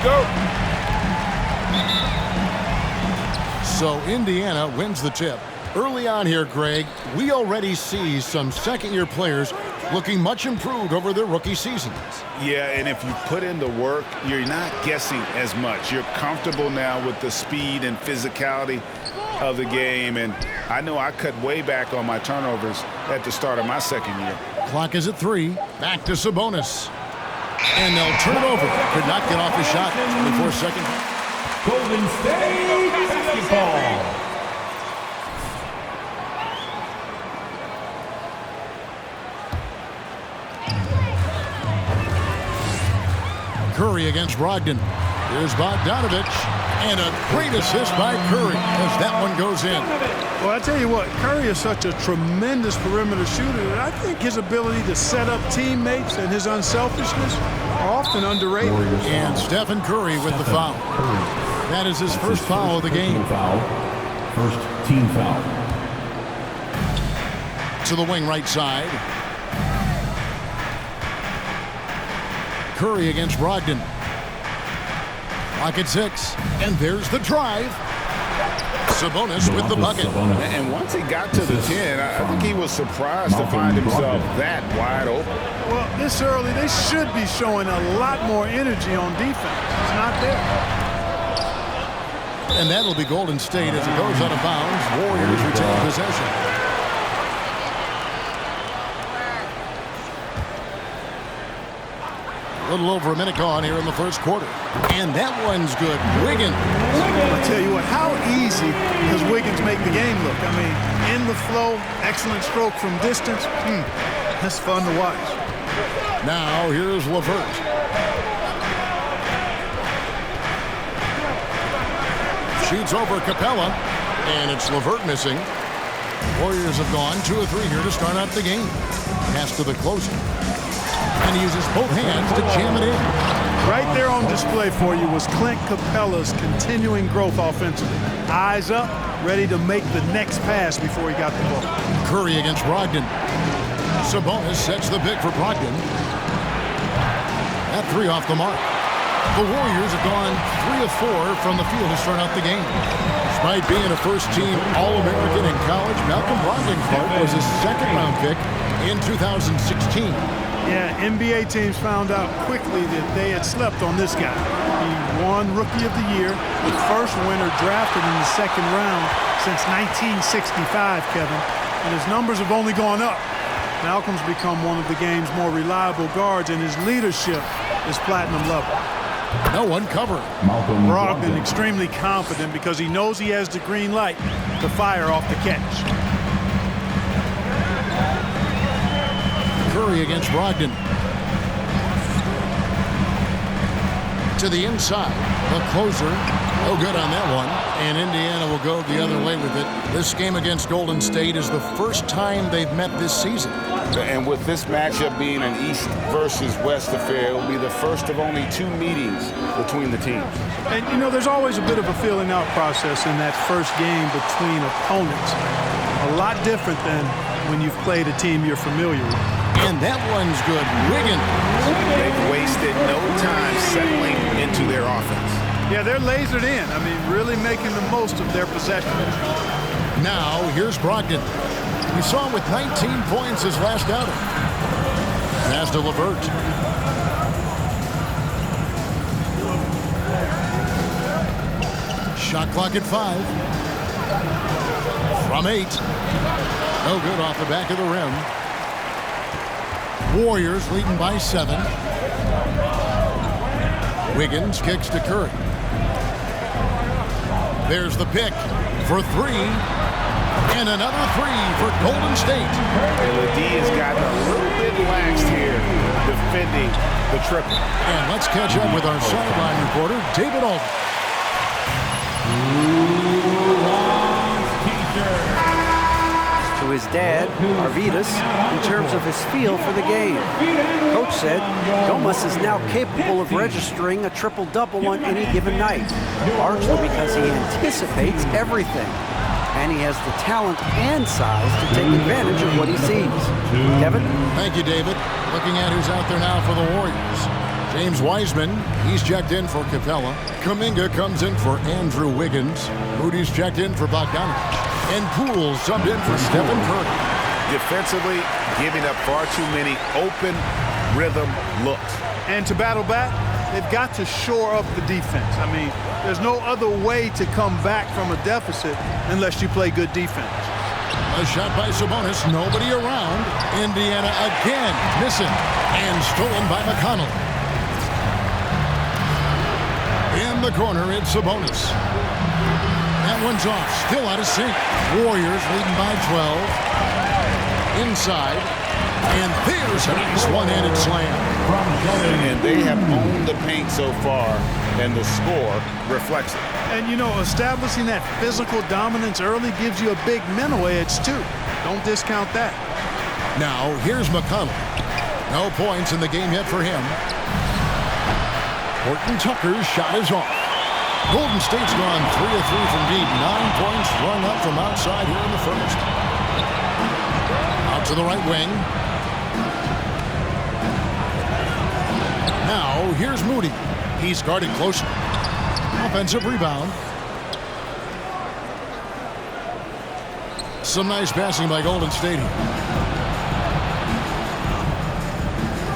go. So Indiana wins the tip. Early on here, Greg, we already see some second-year players looking much improved over their rookie seasons. Yeah, and if you put in the work, you're not guessing as much. You're comfortable now with the speed and physicality of the game, and I know I cut way back on my turnovers at the start of my second year. Clock is at 3. Back to Sabonis. And they'll turn it over. Could not get off his shot. 24 seconds. Golden State basketball. Curry against Brogdon. Here's Bogdanovich. And a great assist by Curry as that one goes in. Well, I tell you what, Curry is such a tremendous perimeter shooter that I think his ability to set up teammates and his unselfishness are often underrated. And Stephen Curry with the foul. That is his first foul of the game. First team foul. To the wing right side. Curry against Brogdon. Clock at 6. And there's the drive. Sabonis with the bucket. And once he got to the 10, I think he was surprised to find himself that wide open. Well, this early, they should be showing a lot more energy on defense. It's not there. And that'll be Golden State as it goes out of bounds. Warriors retain possession. A little over a minute gone here in the first quarter. And that one's good. Wiggins. I tell you what, how easy does Wiggins make the game look? I mean, in the flow, excellent stroke from distance. That's fun to watch. Now here's LeVert. Shoots over Capella. And it's LeVert missing. Warriors have gone 2 of 3 here to start out the game. Pass to the closer. And he uses both hands to jam it in. Right there on display for you was Clint Capella's continuing growth offensively. Eyes up, ready to make the next pass before he got the ball. Curry against Brogdon. Sabonis sets the pick for Brogdon. That 3 off the mark. The Warriors have gone 3 of 4 from the field to start out the game. Despite being a first-team All-American in college, Malcolm Brogdon was a second-round pick in 2016. Yeah, NBA teams found out quickly that they had slept on this guy. He won Rookie of the Year, the first winner drafted in the second round since 1965, Kevin. And his numbers have only gone up. Malcolm's become one of the game's more reliable guards, and his leadership is platinum level. No one covered. Brogdon extremely confident because he knows he has the green light to fire off the catch. Curry against Brogdon. To the inside. The closer. No good on that one. And Indiana will go the other way with it. This game against Golden State is the first time they've met this season. And with this matchup being an East versus West affair, it will be the first of only 2 meetings between the teams. And, you know, there's always a bit of a feeling out process in that first game between opponents. A lot different than when you've played a team you're familiar with. And that one's good. Wiggins. They've wasted no time settling into their offense. Yeah, they're lasered in. I mean, really making the most of their possession. Now, here's Brogdon. We saw him with 19 points his last outing. Pass to LeVert. Shot clock at 5. From 8. No good off the back of the rim. Warriors leading by 7. Wiggins kicks to Curry. There's the pick for 3. And another 3 for Golden State. And the D has gotten a little bit lax here defending the triple. And let's catch up with our sideline reporter, David Alden. To his dad, Arvidas, in terms of his feel for the game. Coach said Domas is now capable of registering a triple-double on any given night, largely because he anticipates everything. And he has the talent and size to take advantage of what he sees. Kevin? Thank you, David. Looking at who's out there now for the Warriors. James Wiseman, he's checked in for Capella. Kuminga comes in for Andrew Wiggins. Moody's checked in for Bogdanovich. And Poole subbed in for Stephen Curry. Defensively, giving up far too many open rhythm looks. And to battle back, they've got to shore up the defense. I mean, there's no other way to come back from a deficit unless you play good defense. A shot by Sabonis, nobody around. Indiana again missing and stolen by McConnell. In the corner, it's Sabonis. That one's off, still out of sync. Warriors leading by 12. Inside, and there's a nice one-handed slam. And they have owned the paint so far, and the score reflects it. And, you know, establishing that physical dominance early gives you a big mental edge, too. Don't discount that. Now, here's McConnell. No points in the game yet for him. Horton Tucker's shot is off. Golden State's gone 3 of 3 from deep. 9 points rung up from outside here in the first. Out to the right wing. Now, here's Moody. He's guarded closely. Offensive rebound. Some nice passing by Golden State here.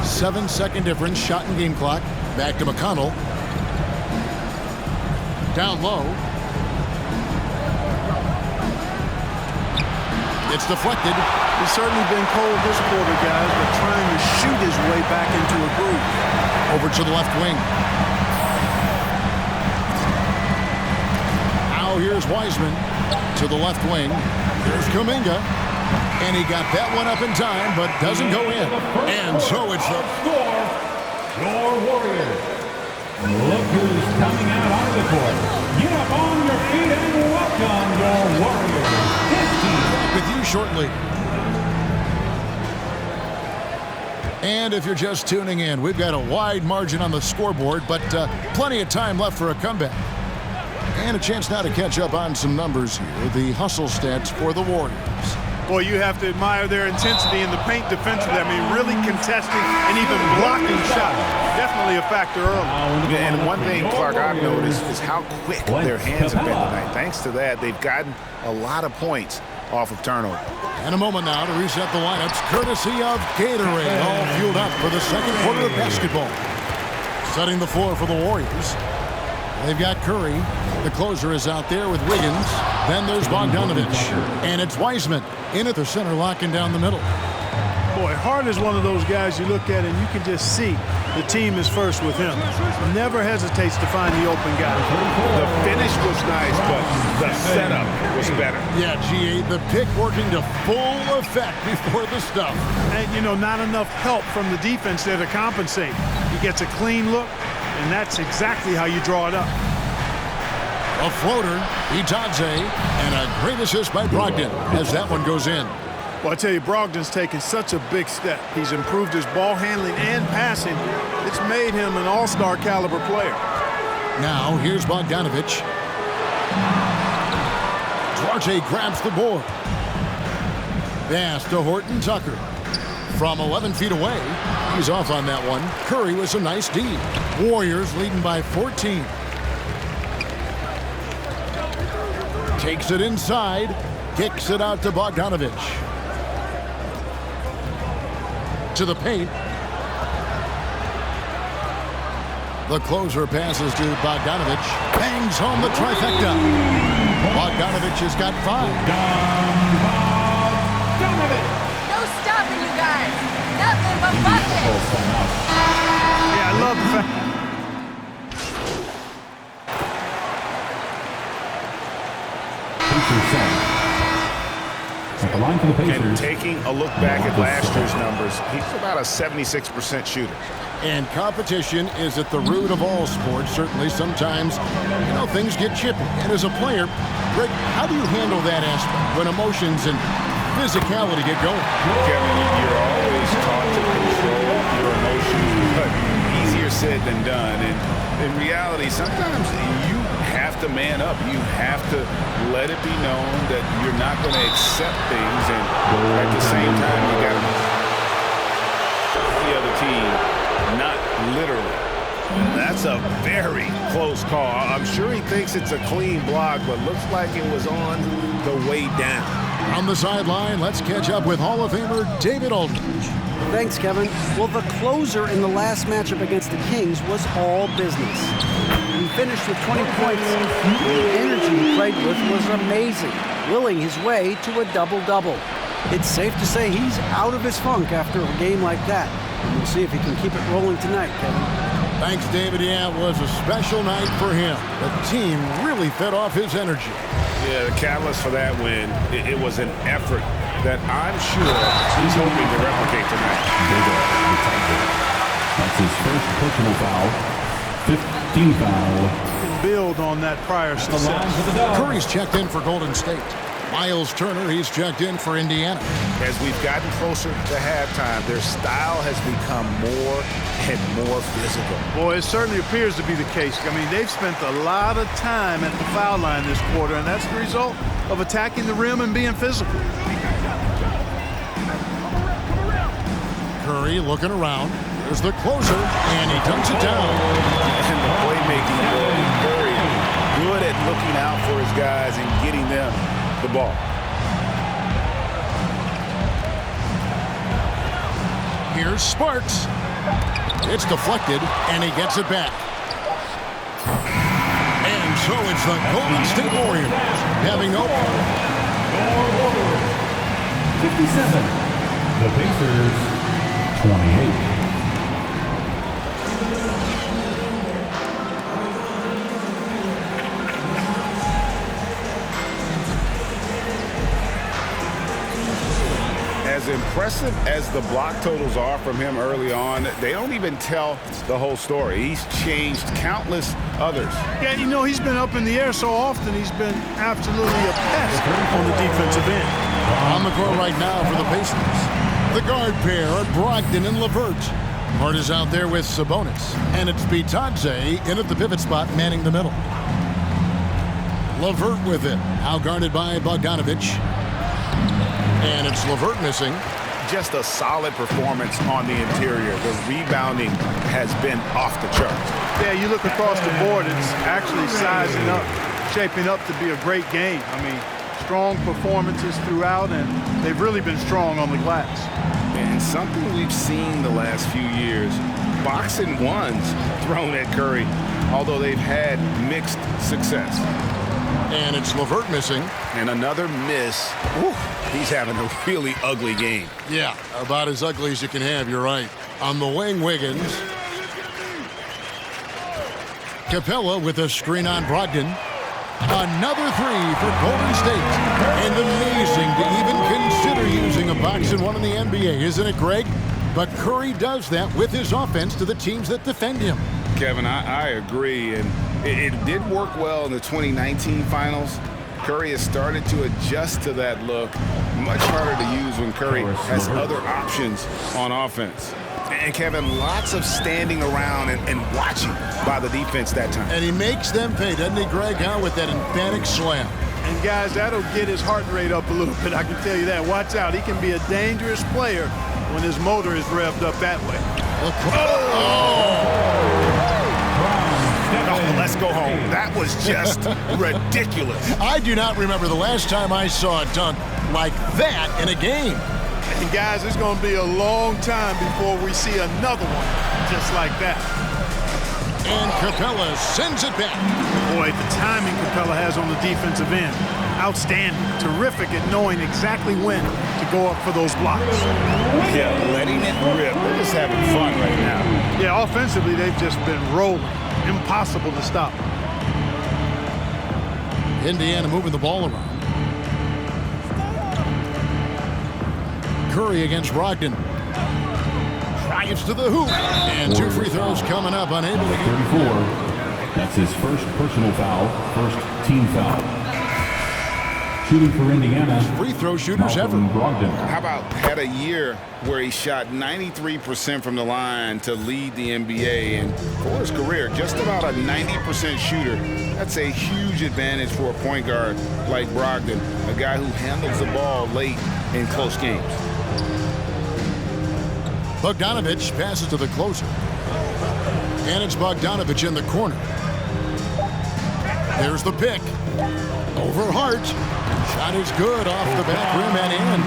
7-second difference, shot and game clock. Back to McConnell. Down low. It's deflected. He's certainly been cold this quarter, guys, but trying to shoot his way back into a groove. Over to the left wing. Now here's Wiseman to the left wing. Here's Kuminga. And he got that one up in time, but doesn't go in. And so it's the Score, your Warriors. Look who's coming out on the court. Get up on your feet and welcome your Warriors. with you shortly. And if you're just tuning in, we've got a wide margin on the scoreboard, but plenty of time left for a comeback. And a chance now to catch up on some numbers here. The hustle stats for the Warriors. Boy, you have to admire their intensity in the paint defensively. I mean, really contesting and even blocking shots. Definitely a factor early. And one thing, Clark, I've noticed is how quick their hands have been tonight. Thanks to that, they've gotten a lot of points off of turnover. And a moment now to reset the lineups, courtesy of Gatorade. All fueled up for the second quarter of basketball. Setting the floor for the Warriors. They've got Curry. The closer is out there with Wiggins. Then there's Bogdanovich. And it's Wiseman in at the center, locking down the middle. Boy, Hart is one of those guys you look at and you can just see the team is first with him. Never hesitates to find the open guy. The finish was nice, but the setup was better. Yeah, G8, the pick working to full effect before the stuff. And, you know, not enough help from the defense there to compensate. He gets a clean look, and that's exactly how you draw it up. A floater, Itadze, and a great assist by Brogdon as that one goes in. Well, I tell you, Brogdon's taken such a big step. He's improved his ball handling and passing. It's made him an all-star caliber player. Now, here's Bogdanovich. Duarte grabs the board. Pass to Horton Tucker. From 11 feet away, he's off on that one. Curry with some nice D. Warriors leading by 14. Takes it inside. Kicks it out to Bogdanovich. To the paint. The closer passes to Bogdanovich. Bangs home the trifecta. Bogdanovich has got 5. No stopping you guys. Nothing but buckets. Yeah, I love the fact. At the line for the And Pacers. taking a look back at last year's numbers, he's about a 76% shooter. And competition is at the root of all sports. Certainly, sometimes, you know, things get chippy. And as a player, Greg, how do you handle that aspect when emotions and physicality get going? Kevin, you're always taught to control your emotions, but easier said than done. And in reality, sometimes you have to man up. You have to let it be known that you're not going to accept things, and at the same time, you got to the other team, not literally That's a very close call. I'm sure he thinks it's a clean block, but looks like it was on the way down. On the sideline, let's catch up with Hall of Famer David Aldridge. Thanks, Kevin. Well, the closer in the last matchup against the Kings was all business. He finished with 20 points. The energy he played with was amazing, willing his way to a double-double. It's safe to say he's out of his funk after a game like that. We'll see if he can keep it rolling tonight, Kevin. Thanks, David. Yeah, it was a special night for him. The team really fed off his energy. Yeah, the catalyst for that win, it was an effort that I'm sure he's hoping to replicate tonight. That's his first personal foul. 15th foul. Build on that prior success. Curry's checked in for Golden State. Miles Turner, he's checked in for Indiana. As we've gotten closer to halftime, their style has become more and more physical. Boy, it certainly appears to be the case. I mean, they've spent a lot of time at the foul line this quarter, and that's the result of attacking the rim and being physical. Curry looking around. There's the closer, and he dunks it down. And the playmaking ability, very good at looking out for his guys and getting them the ball. Here's Sparks. It's deflected, and he gets it back. And so it's the Golden State Warriors having no ball. 57. The Pacers, 28. As impressive as the block totals are from him early on, they don't even tell the whole story. He's changed countless others. Yeah, you know, he's been up in the air so often, he's been absolutely a pest on the defensive end. On the court right now for the Pacers. The guard pair are Brogdon and LeVert. Hart is out there with Sabonis. And it's Bitadze in at the pivot spot, manning the middle. LeVert with it. Now guarded by Bogdanovich. And it's LeVert missing. Just a solid performance on the interior. The rebounding has been off the charts. Yeah, you look across the board, it's actually sizing up, shaping up to be a great game. I mean, strong performances throughout, and they've really been strong on the glass. And something we've seen the last few years, boxing ones thrown at Curry, although they've had mixed success. And it's LeVert missing. And another miss. Whew, he's having a really ugly game. Yeah, about as ugly as you can have, you're right. On the wing, Wiggins. Capella with a screen on Brogdon. Another three for Golden State. And amazing to even consider using a box and one in the NBA, isn't it, Greg? But Curry does that with his offense to the teams that defend him. Kevin, I agree, and it did work well in the 2019 finals. Curry has started to adjust to that look. Much harder to use when Curry has other options on offense. And Kevin, lots of standing around and watching by the defense that time. And he makes them pay, doesn't he, Greg, with that emphatic slam. And guys, that'll get his heart rate up a little bit, I can tell you that. Watch out, he can be a dangerous player when his motor is revved up that way. Oh, let's go home. That was just ridiculous. I do not remember the last time I saw a dunk like that in a game. And guys, it's going to be a long time before we see another one just like that. And Capella sends it back. Boy, the timing Capella has on the defensive end, outstanding. Terrific at knowing exactly when to go up for those blocks. Yeah, letting it rip. They're just having fun right now. Yeah, offensively, they've just been rolling. Impossible to stop. Indiana moving the ball around. Curry against Brogdon. Drives to the hoop. And two free throws coming up, unable to get 34. That's his first personal foul, first team foul. Shooting for Indiana. Free throw shooters ever. Brogdon. How about had a year where he shot 93% from the line to lead the NBA, and for his career, just about a 90% shooter. That's a huge advantage for a point guard like Brogdon, a guy who handles the ball late in close games. Bogdanovich passes to the closer. And it's Bogdanovich in the corner. There's the pick. Over Hart. Shot is good off the back rim and in.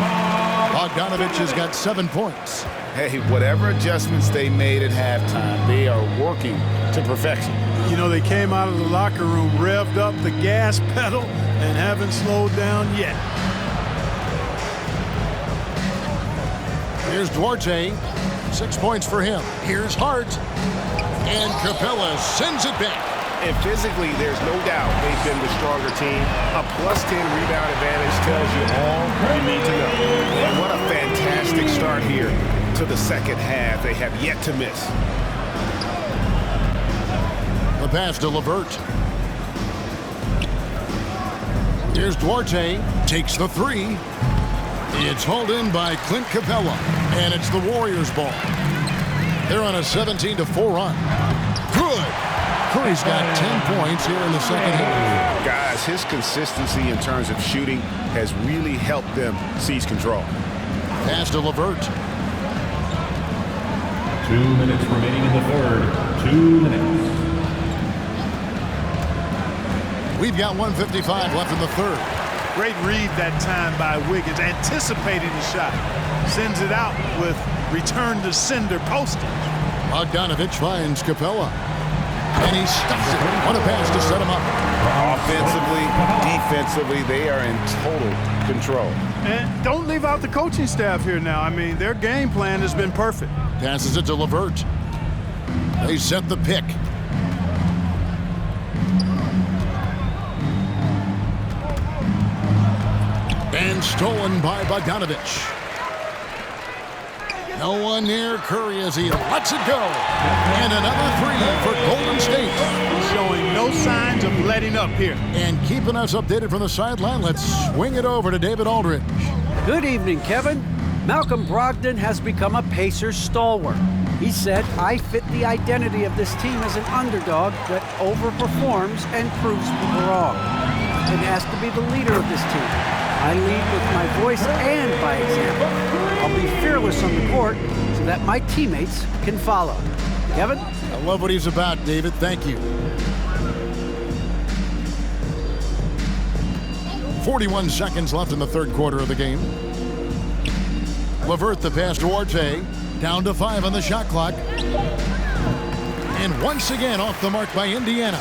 Bogdanovich has got 7 points. Hey, whatever adjustments they made at halftime, they are working to perfection. You know, they came out of the locker room, revved up the gas pedal, and haven't slowed down yet. Here's Duarte. 6 points for him. Here's Hart. And Capella sends it back. And physically, there's no doubt they've been the stronger team. A +10 rebound advantage tells you all you need to know. And what a fantastic start here to the second half. They have yet to miss. The pass to LeVert. Here's Duarte. Takes the three. It's hauled in by Clint Capella. And it's the Warriors' ball. They're on a 17-4 run. Good. Curry's got 10 points here in the second half. Guys, his consistency in terms of shooting has really helped them seize control. Pass to LeVert. 2 minutes remaining in the third. 2 minutes. We've got 1:55 left in the third. Great read that time by Wiggins, anticipating the shot. Sends it out with return to sender postage. Bogdanovich finds Capella. And he stuffs it. What a pass to set him up. Offensively, defensively, they are in total control. And don't leave out the coaching staff here now. I mean, their game plan has been perfect. Passes it to LeVert. They set the pick. And stolen by Bogdanovich. No one near Curry as he lets it go. And another three for Golden State. Showing no signs of letting up here. And keeping us updated from the sideline, let's swing it over to David Aldridge. Good evening, Kevin. Malcolm Brogdon has become a Pacers stalwart. He said, I fit the identity of this team as an underdog that overperforms and proves people wrong. And asked to be the leader of this team. I lead with my voice and by example. I'll be fearless on the court so that my teammates can follow. Kevin? I love what he's about, David. Thank you. 41 seconds left in the third quarter of the game. LeVert the pass to Duarte. Down to 5 on the shot clock. And once again off the mark by Indiana.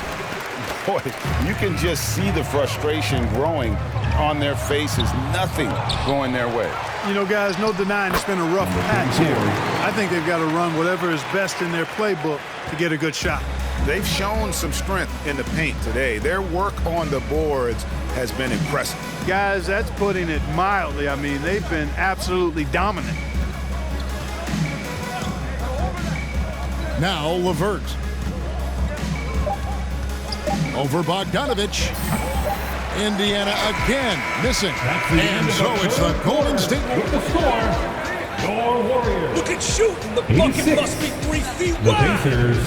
Boy, you can just see the frustration growing on their faces. Nothing going their way. You know, guys, no denying it's been a rough patch here. I think they've got to run whatever is best in their playbook to get a good shot. They've shown some strength in the paint today. Their work on the boards has been impressive. Guys, that's putting it mildly. I mean, they've been absolutely dominant. Now LeVert. Over Bogdanovich. Indiana again missing. And so it's the Golden State. With the score, your Warriors. Look at shooting. The 86. bucket must be 3 feet The wide. Pacers,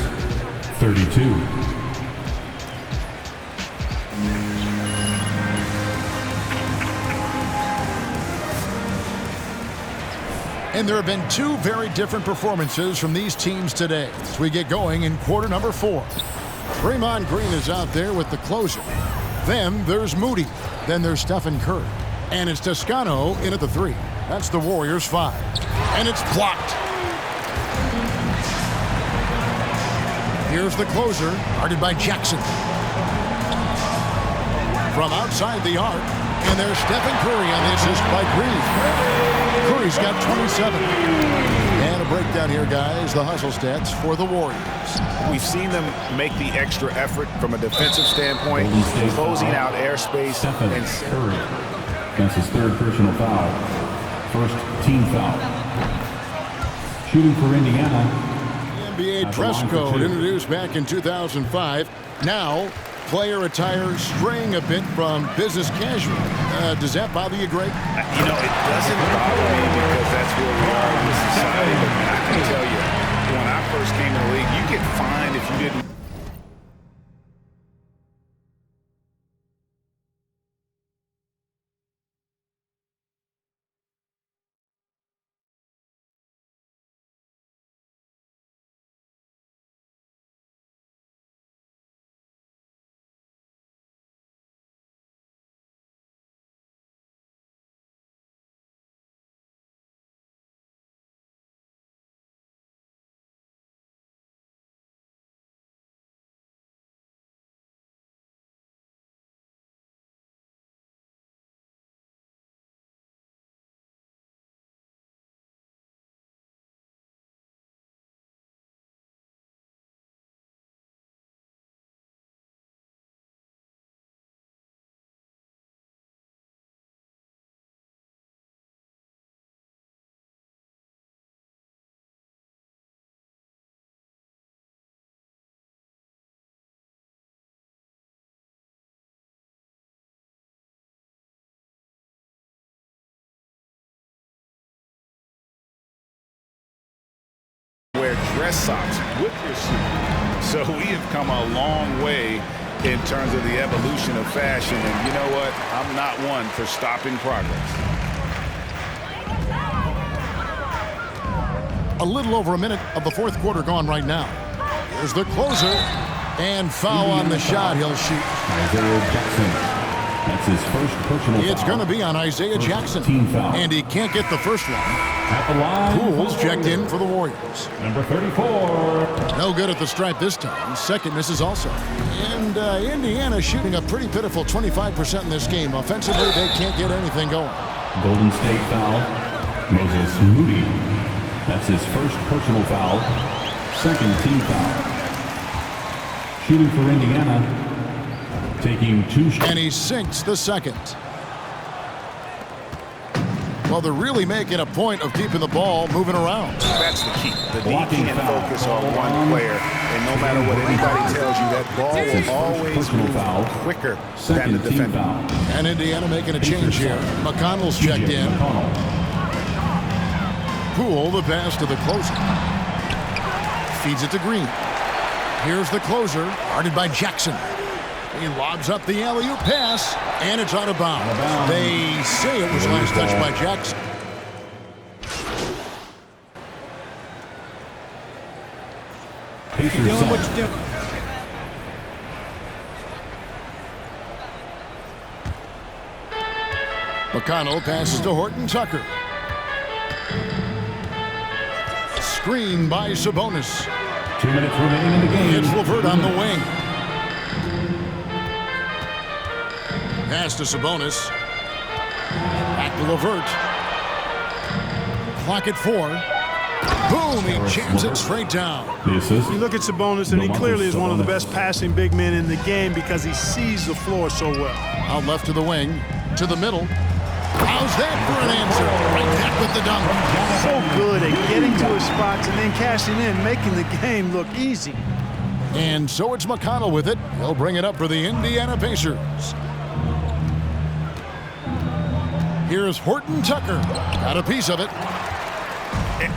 32. And there have been two very different performances from these teams today as we get going in quarter number 4. Draymond Green is out there with the closer. Then there's Moody. Then there's Stephen Curry. And it's Toscano in at the 3. That's the Warriors' 5. And it's blocked. Here's the closer, guarded by Jackson. From outside the arc, and there's Stephen Curry on the assist by Green. Curry's got 27. And a breakdown here, guys. The hustle stats for the Warriors. We've seen them make the extra effort from a defensive standpoint, closing out airspace. Stephen And Curry. That's his third personal foul. First team foul. Shooting for Indiana. NBA dress code introduced back in 2005. Now, player attire straying a bit from business casual. Does that bother you, Greg? You know, it doesn't bother me because that's where we are in this society. But I can tell you, when I first came in the league, you get fined if you didn't wear dress socks with your suit. So we have come a long way in terms of the evolution of fashion. And you know what? I'm not one for stopping progress. A little over a minute of the fourth quarter gone right now. Here's the closer. And foul on the shot. He'll shoot. Isaiah Jackson. That's his first personal foul. It's going to be on Isaiah Jackson. Team foul. And he can't get the first one. At the line. Pools checked in for the Warriors. Number 34. No good at the stripe this time. Second misses also. And Indiana shooting a pretty pitiful 25% in this game. Offensively, they can't get anything going. Golden State foul. Moses Moody. That's his first personal foul. Second team foul. Shooting for Indiana. Taking 2 shots. And he sinks the second. Well, they're really making a point of keeping the ball moving around. That's the key. The D can't focus on one player. And no matter what anybody tells you, that ball will always move quicker than the defender. And Indiana making a change here. McConnell's checked in. Poole, the pass to the closer. Feeds it to Green. Here's the closer, guarded by Jackson. He lobs up the alley-oop pass, and it's out of bounds. They say it was last touched by Jackson. McConnell passes to Horton Tucker. Screen by Sabonis. 2 minutes remaining in the game. It's LeVert on the wing. Pass to Sabonis. Back to LeVert. Clock at 4. Boom! He jams it straight down. You look at Sabonis, and he clearly is one of the best passing big men in the game because he sees the floor so well. Out left to the wing. To the middle. How's that for an answer? Right back with the dunk. So good at getting to his spots and then cashing in, making the game look easy. And so it's McConnell with it. He'll bring it up for the Indiana Pacers. Here's Horton Tucker. Got a piece of it.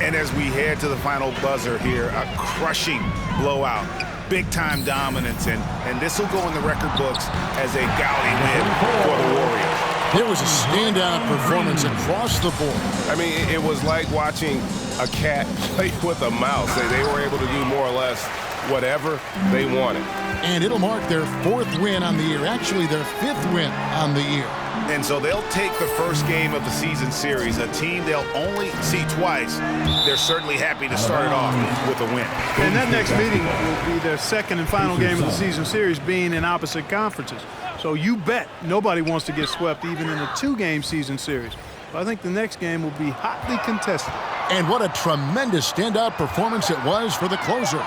And as we head to the final buzzer here, a crushing blowout, big-time dominance, and this will go in the record books as a gaudy win for the Warriors. It was a standout performance across the board. I mean, it was like watching a cat play with a mouse. They were able to do more or less whatever they wanted. And it'll mark their 4th win on the year. Actually, their 5th win on the year. And so they'll take the first game of the season series, a team they'll only see twice. They're certainly happy to start it off with a win. And that next meeting will be their second and final game of the season series, being in opposite conferences. So you bet nobody wants to get swept even in a 2-game season series. But I think the next game will be hotly contested. And what a tremendous standout performance it was for the closer.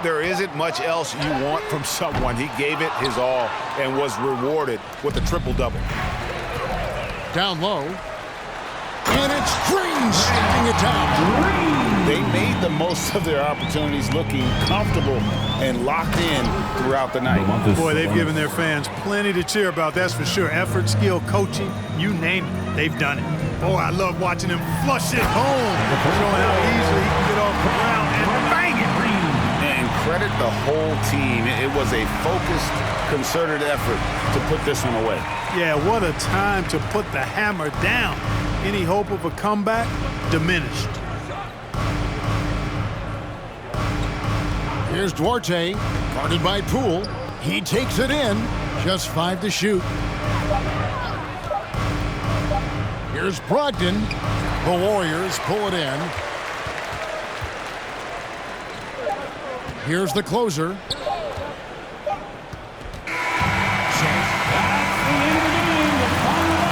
There isn't much else you want from someone. He gave it his all and was rewarded with a triple-double. Down low. And it's Green snapping it down. They made the most of their opportunities, looking comfortable and locked in throughout the night. Boy, they've given their fans plenty to cheer about, that's for sure. Effort, skill, coaching, you name it, they've done it. Boy, I love watching him flush it home, showing how easily he can get off the ground and bang it. And credit the whole team. It was a focused, concerted effort to put this one away. Yeah, what a time to put the hammer down. Any hope of a comeback diminished. Here's Duarte, guarded by Poole. He takes it in. Just 5 to shoot. Here's Brogdon. The Warriors pull it in. Here's the closer.